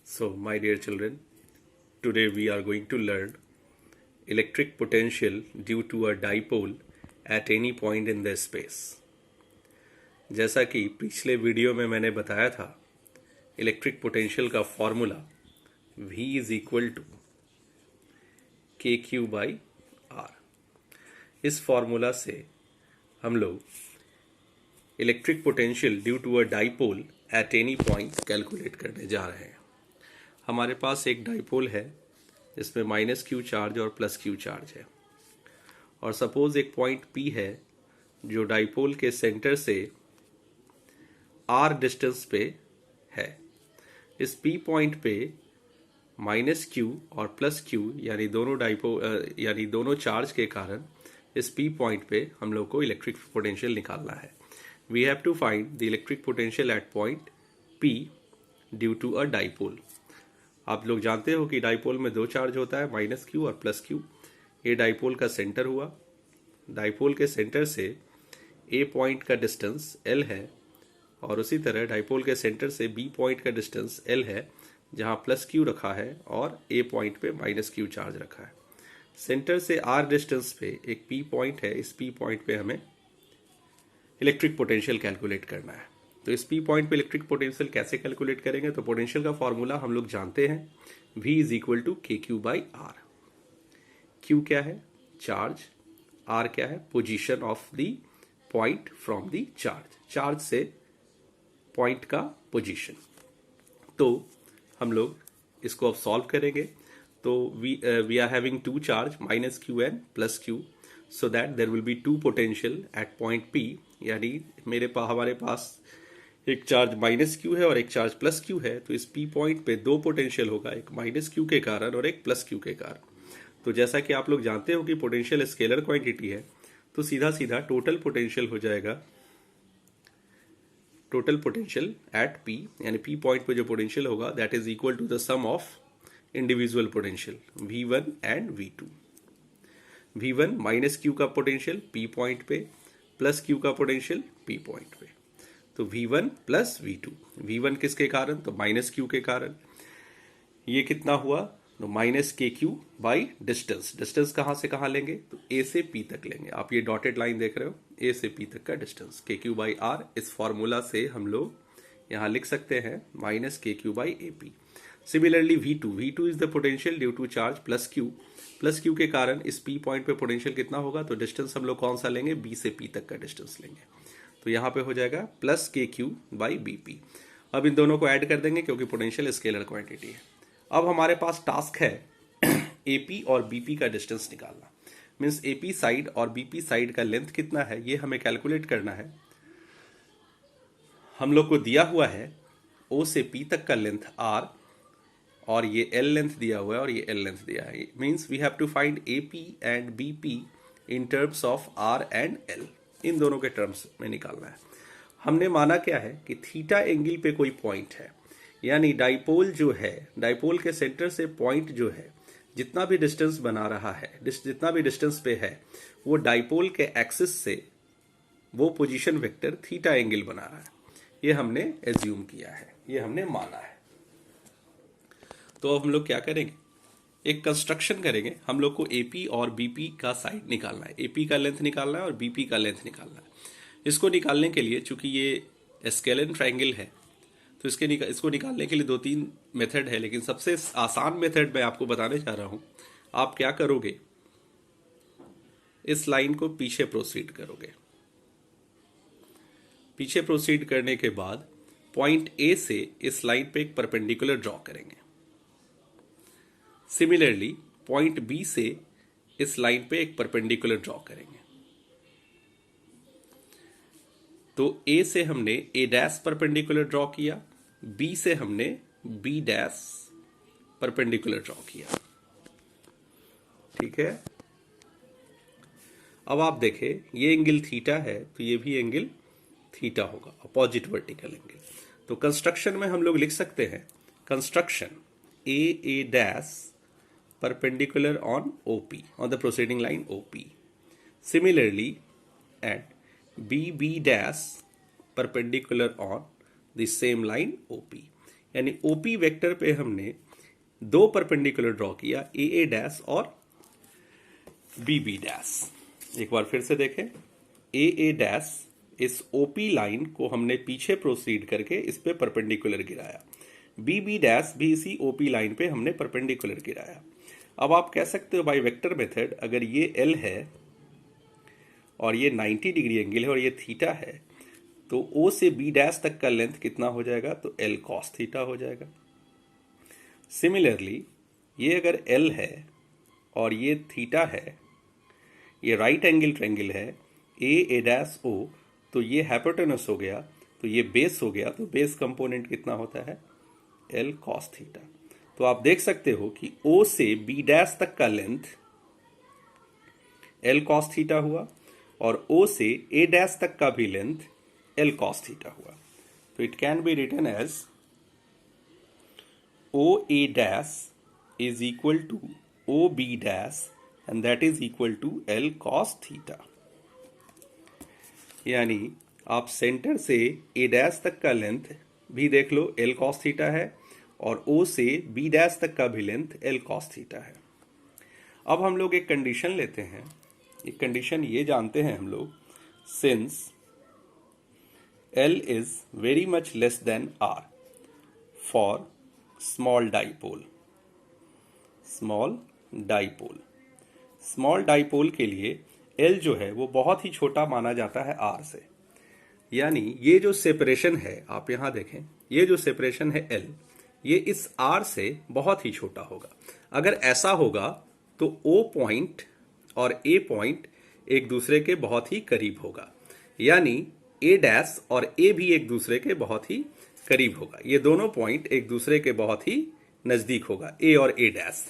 So, my dear children, today we are going to learn electric potential due to a dipole at any point in the space. जैसा कि पिछले video में मैंने बताया था, electric potential का formula V is equal to k Q by r. इस formula से हम लोग electric potential due to a dipole at any point calculate करने जा रहे हैं। हमारे पास एक डाइपोल है जिसमें माइनस क्यू चार्ज और प्लस क्यू चार्ज है, और सपोज एक पॉइंट P है जो डाइपोल के सेंटर से R डिस्टेंस पे है। इस P पॉइंट पे माइनस क्यू और प्लस क्यू यानी दोनों चार्ज के कारण इस P पॉइंट पे हम लोग को इलेक्ट्रिक पोटेंशियल निकालना है। We have to find the electric potential at point P due to a dipole. आप लोग जानते हो कि डाइपोल में दो चार्ज होता है, माइनस क्यू और प्लस क्यू। ये डाइपोल का सेंटर हुआ। डाइपोल के सेंटर से ए पॉइंट का डिस्टेंस एल है, और उसी तरह डाइपोल के सेंटर से बी पॉइंट का डिस्टेंस एल है, जहां प्लस क्यू रखा है और ए पॉइंट पे माइनस क्यू चार्ज रखा है। सेंटर से आर डिस्टेंस पे एक पी पॉइंट है। इस पी पॉइंट पे हमें इलेक्ट्रिक पोटेंशियल कैलकुलेट करना है। तो इस पी पॉइंट पे इलेक्ट्रिक पोटेंशियल कैसे कैलकुलेट करेंगे? तो पोटेंशियल का फॉर्मूला हम लोग जानते हैं, V is equal to k Q by r. Q क्या है? चार्ज। आर क्या है? Position of the point from the charge. Charge से पॉइंट का पोजीशन। तो हम लोग इसको अब सॉल्व करेंगे। तो we are having two charge, minus q and plus q, so that there will be two potential at point P। यानी हमारे पास एक चार्ज माइनस क्यू है और एक चार्ज प्लस क्यू है। तो इस P पॉइंट पे दो पोटेंशियल होगा, एक माइनस क्यू के कारण और एक प्लस क्यू के कारण। तो जैसा कि आप लोग जानते हो कि पोटेंशियल स्केलर क्वांटिटी है, तो सीधा सीधा टोटल पोटेंशियल हो जाएगा, टोटल पोटेंशियल एट P, यानी P पॉइंट पे जो पोटेंशियल होगा that is equal to the sum of individual potential V1 and V2। V1 minus q का पोटेंशियल P पॉइंट पे, प्लस क्यू का पोटेंशियल P पॉइंट पे। तो V1 प्लस V2। V1 किसके कारण? तो माइनस क्यू के कारण। ये कितना हुआ? तो माइनस के क्यू बाई डिस्टेंस। डिस्टेंस कहाँ से कहाँ लेंगे? तो A से P तक लेंगे। आप ये डॉटेड लाइन देख रहे हो, A से P तक का distance k Q by r. इस फॉर्मूला से हम लोग यहाँ लिख सकते हैं माइनस के Q by A p. Similarly V2 is the potential due to charge plus q. Plus q के कारण इस P पॉइंट पे पोटेंशियल कितना होगा? तो डिस्टेंस हम लोग कौन सा लेंगे? B से P तक का डिस्टेंस लेंगे। तो यहाँ पे हो जाएगा plus K Q by B P. अब इन दोनों को ऐड कर देंगे क्योंकि पोटेंशियल स्केलर क्वांटिटी है। अब हमारे पास टास्क है AP और BP का डिस्टेंस निकालना। मीन्स AP साइड और BP साइड का लेंथ कितना है ये हमें कैलकुलेट करना है। हम लोग को दिया हुआ है O से P तक का लेंथ R, और ये L लेंथ दिया हुआ है और ये L लेंथ दिया है। Means we have to find AP and BP in terms of R and L। इन दोनों के टर्म्स में निकालना है। हमने माना क्या है कि थीटा एंगल पे कोई पॉइंट है, यानी डाइपोल जो है, डाइपोल के सेंटर से पॉइंट जो है, जितना भी डिस्टेंस बना रहा है, जितना भी डिस्टेंस पे है, वो डाइपोल के एक्सिस से वो पोजीशन वेक्टर थीटा एंगल बना रहा है। ये हमने एज्यूम किया है, ये हमने माना है। तो अब हम लोग क्या करेंगे? एक कंस्ट्रक्शन करेंगे। हम लोग को AP और BP का साइड निकालना है, AP का लेंथ निकालना है और BP का लेंथ निकालना है। इसको निकालने के लिए, चूंकि ये स्केलन ट्रायंगल है, तो इसको निकालने के लिए दो तीन मेथड है, लेकिन सबसे आसान मेथड मैं आपको बताने जा रहा हूं। आप क्या करोगे? इस लाइन को पीछे प्रोसीड करोगे। पीछे प्रोसीड करने के बाद पॉइंट A से इस लाइन पे एक परपेंडिकुलर ड्रॉ करेंगे। सिमिलरली पॉइंट B से इस लाइन पे एक परपेंडिकुलर ड्रॉ करेंगे। तो A से हमने A डैश परपेंडिकुलर ड्रॉ किया, B से हमने B डैश परपेंडिकुलर ड्रॉ किया। ठीक है। अब आप देखें, ये एंगल थीटा है तो ये भी एंगल थीटा होगा, अपोजिट वर्टिकल एंगल। तो कंस्ट्रक्शन में हम लोग लिख सकते हैं construction A dash perpendicular on OP, on the proceeding line OP. Similarly, at BB dash perpendicular on the same line OP. यानी ओपी वेक्टर पे हमने दो परपेंडिकुलर ड्रॉ किया, ए ए डैश और बी बी डैश। एक बार फिर से देखें, ए ए डैश इस ओपी लाइन को हमने पीछे प्रोसीड करके इस पे परपेंडिकुलर गिराया, बी बी डैश भी इसी ओपी लाइन पे हमने परपेंडिकुलर गिराया। अब आप कह सकते हो बाय वेक्टर मेथड, अगर ये एल है और ये 90 डिग्री एंगल है और ये थीटा है, तो ओ से बी डैश तक का लेंथ कितना हो जाएगा, तो एल कॉस थीटा हो जाएगा। सिमिलरली ये अगर एल है और ये थीटा है, ये राइट एंगल ट्रायंगल है, ए डैश ओ, तो ये हाइपोटेनस हो गया, तो ये बेस हो गया, तो बेस कंपोनेंट कितना होता है, एल कॉस थीटा। तो आप देख सकते हो कि ओ से बी डैश तक का लेंथ एल कॉस थीटा हुआ और ओ से ए डैश तक का भी लेंथ एल कॉस थीटा हुआ। तो it can be written as o A dash is equal to o b dash and that is equal to l cos theta. यानी आप सेंटर से ए डैश तक का लेंथ भी देख लो, एल कॉस थीटा है, और ओ से बी डैश तक का भी लेंथ एल कॉस थीटा है। अब हम लोग एक कंडीशन लेते हैं, एक कंडीशन ये जानते हैं हम लोग, since l is very much less than r for small dipole. Small dipole, small dipole के लिए एल जो है वो बहुत ही छोटा माना जाता है आर से। यानी ये जो सेपरेशन है, आप यहां देखें, ये जो सेपरेशन है एल, ये इस आर से बहुत ही छोटा होगा। अगर ऐसा होगा तो ओ पॉइंट और ए पॉइंट एक दूसरे के बहुत ही करीब होगा, यानी ए डैश और ए भी एक दूसरे के बहुत ही करीब होगा। ये दोनों पॉइंट एक दूसरे के बहुत ही नजदीक होगा, ए और ए डैश।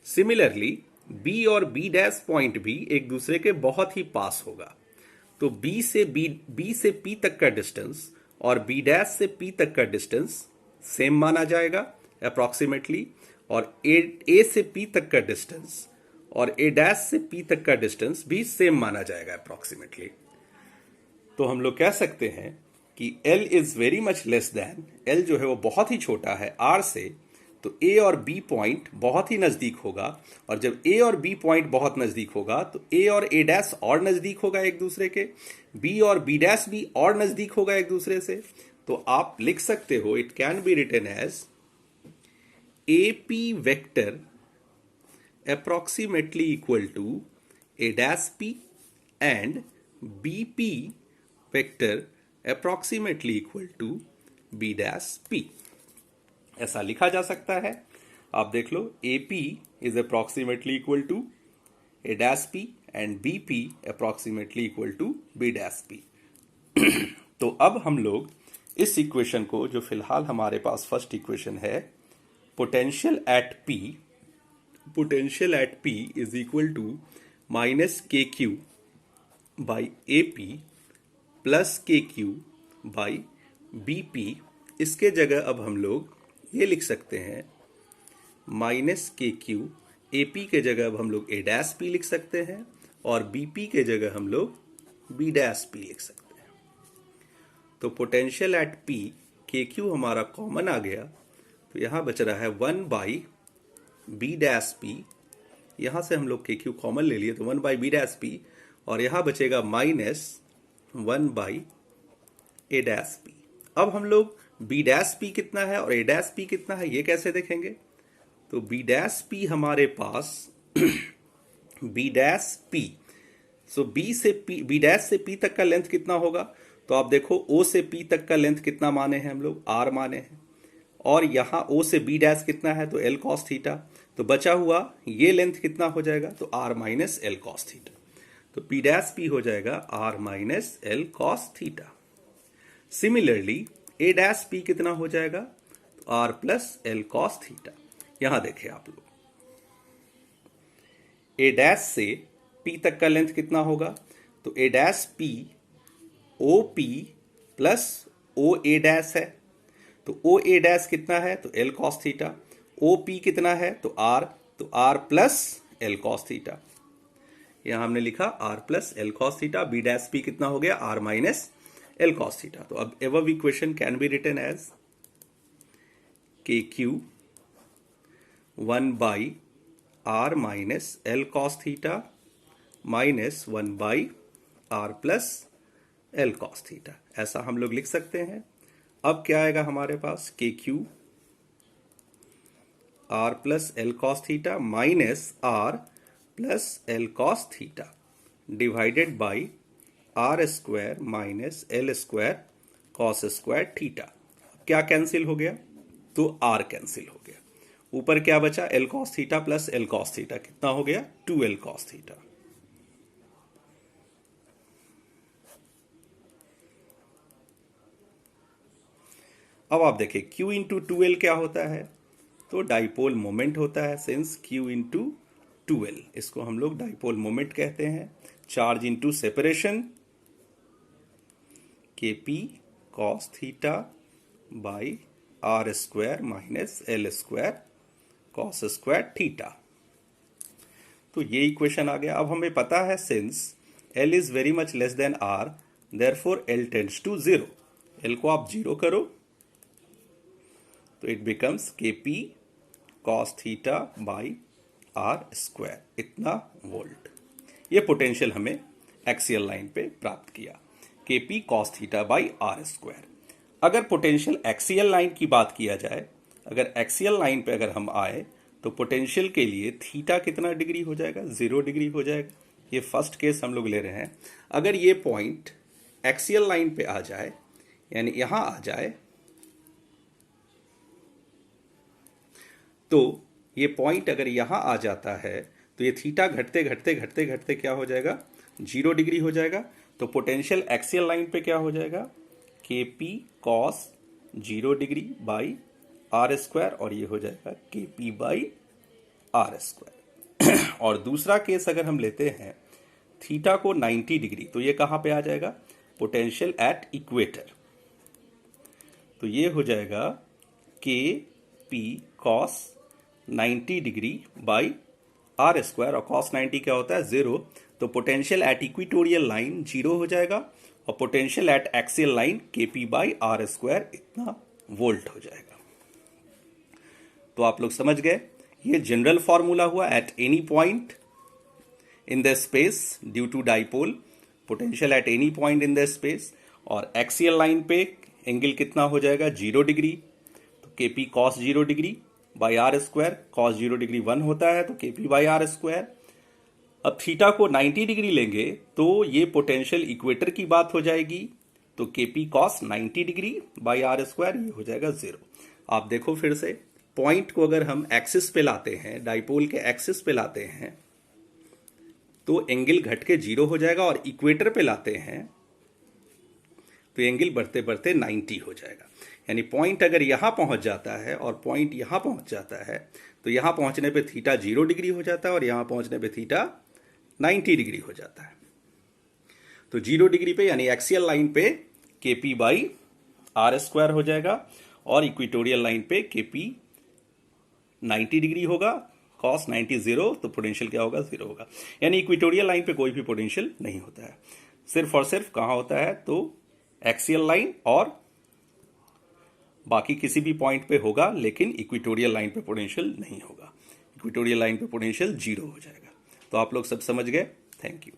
सिमिलरली बी और बी डैश पॉइंट भी एक दूसरे के बहुत ही पास होगा। तो बी से पी तक का डिस्टेंस और बी डैश से पी तक का डिस्टेंस सेम माना जाएगा अप्रॉक्सीमेटली, और ए से पी तक का डिस्टेंस और ए डैश से पी तक का डिस्टेंस भी सेम माना जाएगा अप्रॉक्सीमेटली। तो हम लोग कह सकते हैं कि L is very much less then, L जो है वो बहुत ही छोटा है R से, तो A और B पॉइंट बहुत ही नजदीक होगा, और जब A और B पॉइंट बहुत नजदीक होगा तो A और A डैश और नजदीक होगा एक दूसरे के, B और B डैश भी और नजदीक होगा एक दूसरे से। तो आप लिख सकते हो, it can be written as AP vector approximately equal to A dash P and BP vector approximately equal to B dash P। ऐसा लिखा जा सकता है, आप देख लो, AP is approximately equal to A dash P and BP approximately equal to B dash P। तो अब हम लोग इस इक्वेशन को, जो फिलहाल हमारे पास फर्स्ट इक्वेशन है, potential at P is equal to minus के Q by A P plus K Q by B P. इसके जगह अब हम लोग ये लिख सकते हैं, माइनस के क्यू, ए पी के जगह अब हम लोग ए डैश पी लिख सकते हैं, और बी पी के जगह हम लोग बी डैश पी लिख सकते हैं। तो पोटेंशियल एट P, के क्यू हमारा कॉमन आ गया, तो यहां बच रहा है 1 बाई बी डैश पी। यहां से हम लोग के क्यू कॉमन ले लिए, तो 1 बाई बी डैश पी, और यहां बचेगा minus 1 by A dash P. अब हम लोग बी डैश पी कितना है और ए डैश पी कितना है ये कैसे देखेंगे? तो बी डैश पी हमारे पास बी डैश पी, सो बी डैश से पी तक का लेंथ कितना होगा? तो आप देखो, ओ से पी तक का लेंथ कितना माने हैं हम लोग? आर माने हैं, और यहां ओ से बी डैश कितना है? तो एल कॉस थीटा। तो बचा हुआ ये लेंथ कितना हो जाएगा? तो r minus L cos theta. तो पी डैश पी हो जाएगा r minus L cos theta. Similarly a dash P कितना हो जाएगा? तो are plus L cos theta. यहां देखिए आप लोग, ए डैश से पी तक का लेंथ कितना होगा? तो A dash P O P plus O A dash है, तो ओ ए डैश कितना है? तो L cos theta. O P कितना है? तो are plus L cos theta. यहां हमने लिखा R plus L cos theta. B dash P कितना हो गया? R minus L cos theta. तो अब above equation can be written as K Q 1 by R minus L cos theta minus 1 by r plus L cos theta, ऐसा हम लोग लिख सकते हैं। अब क्या आएगा हमारे पास, k q r plus L cos theta minus r plus L cos theta divided by r square minus l square cos square theta. क्या कैंसिल हो गया, तो आर कैंसिल हो गया। ऊपर क्या बचा, L cos theta plus L cos theta, कितना हो गया, 2l कॉस थीटा। अब आप देखिए Q इंटू 2l क्या होता है, तो डाइपोल मोमेंट होता है, सिंस Q इंटू 2l, इसको हम लोग डाइपोल मोमेंट कहते हैं। Charge into separation, Kp cos theta by r square minus l square cos square theta. तो ये इक्वेशन आ गया। अब हमें पता है since L is very much less than R, therefore L tends to 0। L को आप 0 करो तो it becomes Kp cos theta by r square, इतना वोल्ट। ये पोटेंशियल हमें एक्सियल लाइन पे प्राप्त किया, Kp cos theta by r square. अगर पोटेंशियल एक्सियल लाइन की बात किया जाए, अगर एक्सियल लाइन पे अगर हम आए तो पोटेंशियल के लिए थीटा कितना डिग्री हो जाएगा, 0 डिग्री हो जाएगा। ये फर्स्ट केस हम लोग ले रहे हैं। अगर ये पॉइंट एक्सियल लाइन पे आ जाए, यानी यहां आ जाए, तो ये पॉइंट अगर यहां आ जाता है तो ये थीटा घटते घटते घटते घटते क्या हो जाएगा, 0 डिग्री हो जाएगा। तो पोटेंशियल एक्सियल लाइन पे क्या हो जाएगा, Kp cos 0 degree by r square, और ये हो जाएगा Kp बाई आर स्क्वायर। और दूसरा केस अगर हम लेते हैं थीटा को 90 डिग्री, तो ये कहां पे आ जाएगा, पोटेंशियल एट इक्वेटर। तो ये हो जाएगा Kp cos 90 degree by r square, और कॉस 90 क्या होता है, 0। तो पोटेंशियल एट इक्वेटोरियल लाइन 0 हो जाएगा, और potential at axial line Kp by r square इतना वोल्ट हो जाएगा। तो आप लोग समझ गए, ये जनरल फॉर्मूला हुआ at any point in the space due to dipole, potential at any point in the space. और एक्सियल लाइन पे एंगल कितना हो जाएगा, 0 डिग्री, तो Kp cos 0 degree by r square, cos 0 degree 1 होता है, तो Kp बाई आर स्क्वायर। अब थीटा को 90 डिग्री लेंगे तो ये पोटेंशियल इक्वेटर की बात हो जाएगी, तो Kp cos 90 degree by r square, ये हो जाएगा 0। आप देखो फिर से, पॉइंट को अगर हम एक्सिस पे लाते हैं, डाइपोल के एक्सिस पे लाते हैं, तो एंगल घट के 0 हो जाएगा, और इक्वेटर पे लाते हैं तो एंगल बढ़ते बढ़ते 90 हो जाएगा। यानी पॉइंट अगर यहां पहुंच जाता है और पॉइंट यहां पहुंच जाता है, तो यहां पहुंचने पे थीटा 0 डिग्री हो जाता है, और यहां पहुंचने पे थीटा 90 डिग्री हो जाता है। तो 0 डिग्री पे यानी एक्सियल लाइन पे Kp बाई आर स्क्वायर हो जाएगा, और इक्वेटोरियल लाइन पे Kp 90 डिग्री होगा, कॉस 90 0, तो पोटेंशियल क्या होगा, 0 होगा। यानी इक्वेटोरियल लाइन पे कोई भी पोटेंशियल नहीं होता है, सिर्फ और सिर्फ कहां होता है, तो एक्सियल लाइन और बाकी किसी भी पॉइंट पे होगा, लेकिन इक्वेटोरियल लाइन पे पोटेंशियल नहीं होगा। इक्वेटोरियल लाइन पे पोटेंशियल 0 हो जाएगा। तो आप लोग सब समझ गए, थैंक यू।